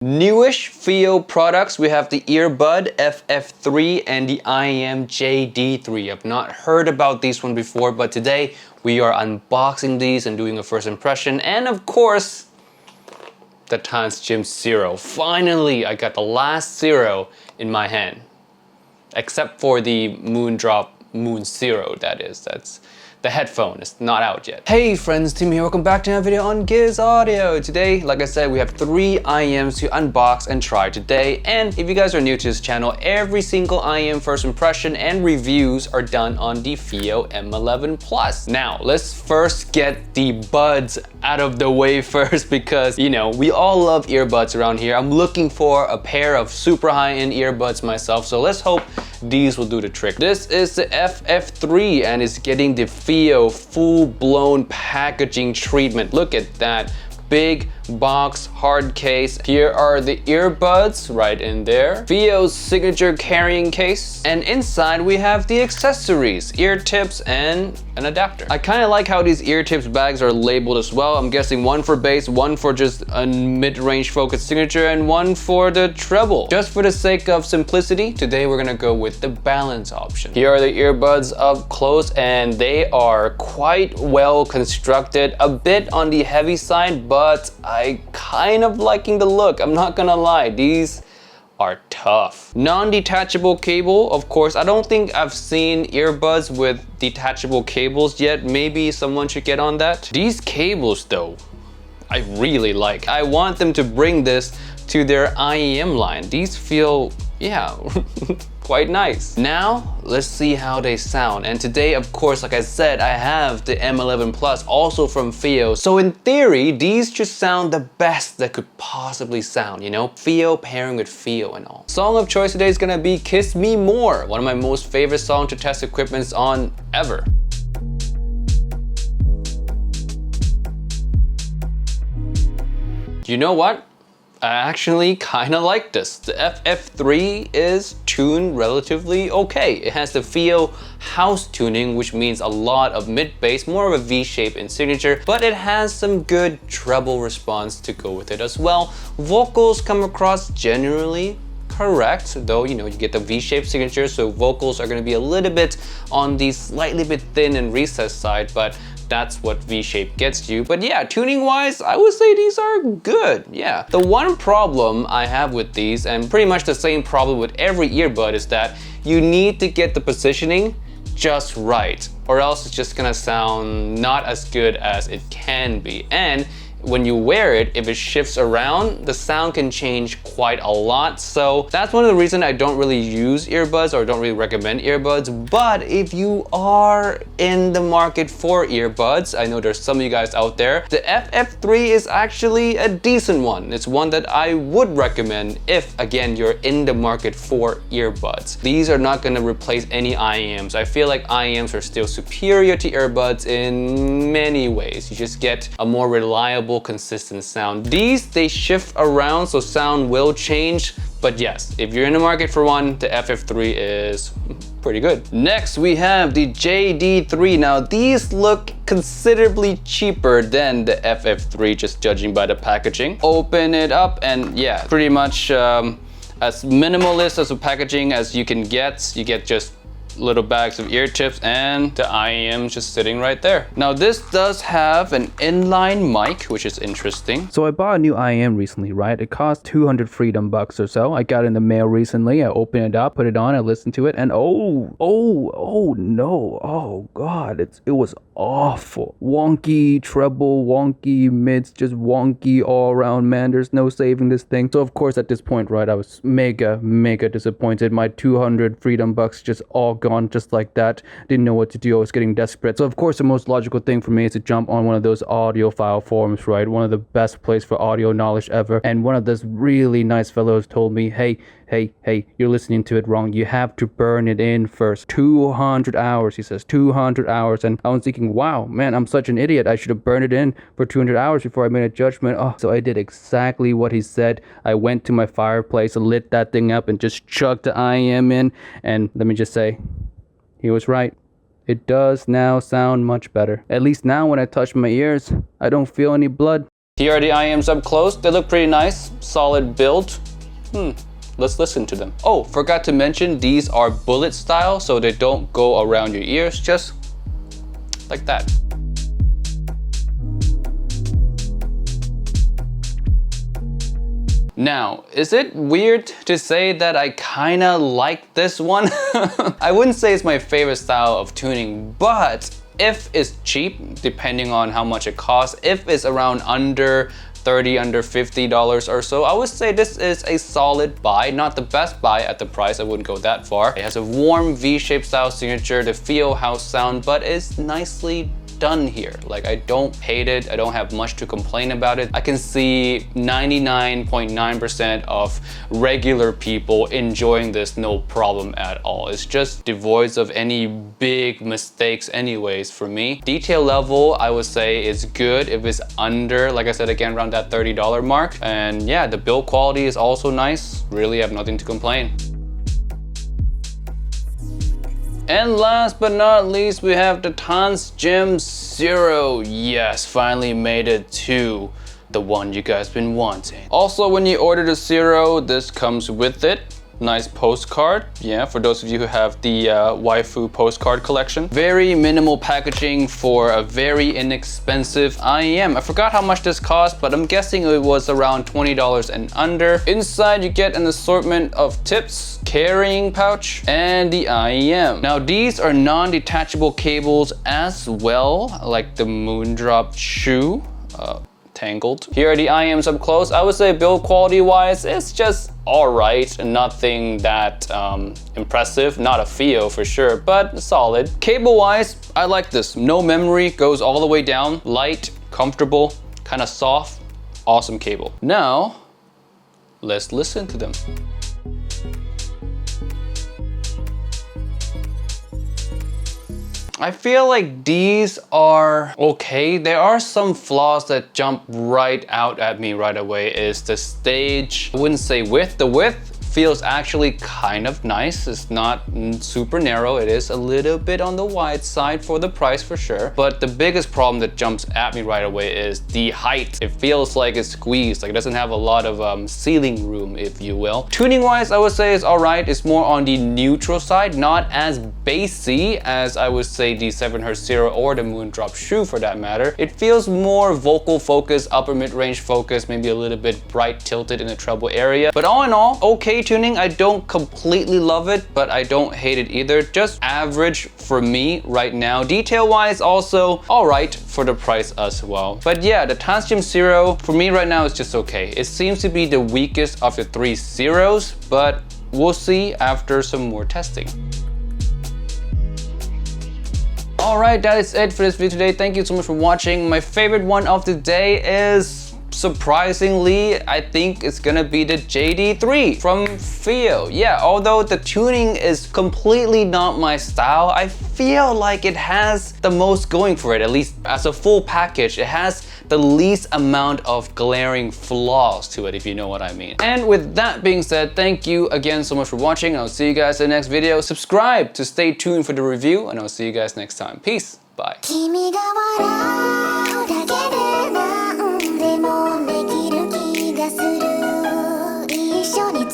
Newish FiiO products, we have the earbud FF3 and the FiiO JD3. I've not heard about these one before, but today we are unboxing these and doing a first impression. And of course, the Tanchjim Zero. Finally, I got the last Zero in my hand. Except for the Moon Zero, that is. That's the headphone. It's not out yet. Hey friends, Tim here. Welcome back to another video on Giz Audio. Today, like I said, we have 3 FiiOs to unbox and try today. And if you guys are new to this channel, every single FiiO first impression and reviews are done on the FiiO M11 Plus. Now, let's first get the buds out of the way first because, you know, we all love earbuds around here. I'm looking for a pair of super high-end earbuds myself, so let's hope these will do the trick. This is the FF3 and it's getting the FiiO full-blown packaging treatment. Look at that. Big box, hard case. Here are the earbuds right in there. FiiO's signature carrying case. And inside we have the accessories, ear tips and an adapter. I kind of like how these ear tips bags are labeled as well. I'm guessing one for bass, one for just a mid-range focus signature, and one for the treble. Just for the sake of simplicity, today we're gonna go with the balance option. Here are the earbuds up close and they are quite well constructed. A bit on the heavy side, but I kind of liking the look. I'm not gonna lie, these are tough. Non-detachable cable, of course. I don't think I've seen earbuds with detachable cables yet. Maybe someone should get on that. These cables though, I really like. I want them to bring this to their IEM line. These feel, yeah, quite nice. Now, let's see how they sound. And today, of course, like I said, I have the M11 Plus, also from FiiO. So in theory, these just sound the best that could possibly sound, you know? FiiO pairing with FiiO and all. Song of choice today is gonna be Kiss Me More, one of my most favorite songs to test equipments on ever. You know what? I actually kind of like this. The FF3 is tuned relatively okay. It has the FiiO house tuning, which means a lot of mid-bass, more of a V-shape in signature, but it has some good treble response to go with it as well. Vocals come across generally correct, though, you know, you get the V-shaped signature, so vocals are going to be a little bit on the slightly bit thin and recessed side, but that's what V-shape gets you. But yeah, tuning wise, I would say these are good. Yeah. The one problem I have with these, and pretty much the same problem with every earbud, is that you need to get the positioning just right, or else it's just gonna sound not as good as it can be. And when you wear it, if it shifts around, the sound can change quite a lot. So that's one of the reasons I don't really use earbuds or don't really recommend earbuds. But if you are in the market for earbuds, I know there's some of you guys out there, the FF3 is actually a decent one. It's one that I would recommend if, again, you're in the market for earbuds. These are not gonna replace any IEMs. I feel like IEMs are still superior to earbuds in many ways. You just get a more reliable, consistent sound. These, they shift around, so sound will change. But yes, if you're in the market for one, the FF3 is pretty good. Next, we have the JD3. Now, these look considerably cheaper than the FF3, just judging by the packaging. Open it up and yeah, pretty much as minimalist as a packaging as you can get. You get just little bags of ear tips and the IEM just sitting right there. Now this does have an inline mic, which is interesting. So I bought a new IEM recently, right? It cost 200 freedom bucks or so. I got it in the mail recently. I opened it up, put it on, I listened to it, and oh no, oh god, it was awful. Wonky treble, wonky mids, just wonky all around, man. There's no saving this thing. So of course at this point, right, I was mega disappointed. My 200 freedom bucks just all gone just like that. Didn't know what to do. I was getting desperate. So of course the most logical thing for me is to jump on one of those audiophile forums, right? One of the best places for audio knowledge ever. And one of those really nice fellows told me, hey, you're listening to it wrong. You have to burn it in first. 200 hours, he says, 200 hours. And I was thinking, wow, man, I'm such an idiot. I should have burned it in for 200 hours before I made a judgment. Oh, so I did exactly what he said. I went to my fireplace, lit that thing up, and just chugged the IEM in. And let me just say, he was right. It does now sound much better. At least now when I touch my ears, I don't feel any blood. Here are the IEMs up close. They look pretty nice. Solid build. Let's listen to them. Oh, forgot to mention, these are bullet style, so they don't go around your ears, just like that. Now, is it weird to say that I kinda like this one? I wouldn't say it's my favorite style of tuning, but if it's cheap, depending on how much it costs, if it's around under $30, under $50 or so, I would say this is a solid buy. Not the best buy at the price, I wouldn't go that far. It has a warm V-shaped style signature, the FiiO house sound, but it's nicely done here. Like, I don't hate it. I don't have much to complain about it. I can see 99.9% of regular people enjoying this no problem at all. It's just devoid of any big mistakes anyways for me. Detail level, I would say is good if it's under, like I said again, around that $30 mark. And yeah, the build quality is also nice. Really have nothing to complain. And last but not least, we have the Tanchjim Zero. Yes, finally made it to the one you guys been wanting. Also, when you order the Zero, this comes with it. Nice postcard. Yeah, for those of you who have the waifu postcard collection. Very minimal packaging for a very inexpensive IEM. I forgot how much this cost, but I'm guessing it was around $20 and under. Inside you get an assortment of tips, carrying pouch, and the IEM. Now these are non-detachable cables as well, like the Moondrop shoe. Tangled. Here are the IEMs up close. I would say build quality wise, it's just alright. Nothing that impressive. Not a FiiO for sure, but solid. Cable wise, I like this. No memory, goes all the way down. Light, comfortable, kind of soft. Awesome cable. Now, let's listen to them. I feel like these are okay. There are some flaws that jump right out at me right away. Is the stage, I wouldn't say width. The width feels actually kind of nice. It's not super narrow. It is a little bit on the wide side for the price for sure. But the biggest problem that jumps at me right away is the height. It feels like it's squeezed, like it doesn't have a lot of ceiling room, if you will. Tuning wise, I would say it's all right. It's more on the neutral side, not as bassy as I would say the 7Hz Zero or the Moondrop shoe for that matter. It feels more vocal focus, upper mid-range focus, maybe a little bit bright tilted in the treble area. But all in all, okay tuning. I don't completely love it, but I don't hate it either. Just average for me right now. Detail wise also all right for the price as well. But yeah, the Tanchjim Zero for me right now is just okay. It seems to be the weakest of the three Zeros, but we'll see after some more testing. Alright, that is it for this video today. Thank you so much for watching. My favorite one of the day is, surprisingly, I think it's gonna be the JD3 from FiiO. Yeah, although the tuning is completely not my style, I feel like it has the most going for it, at least as a full package. It has the least amount of glaring flaws to it, if you know what I mean. And with that being said, thank you again so much for watching. I'll see you guys in the next video. Subscribe to stay tuned for the review, and I'll see you guys next time. Peace. Bye. でもできる気がする一緒に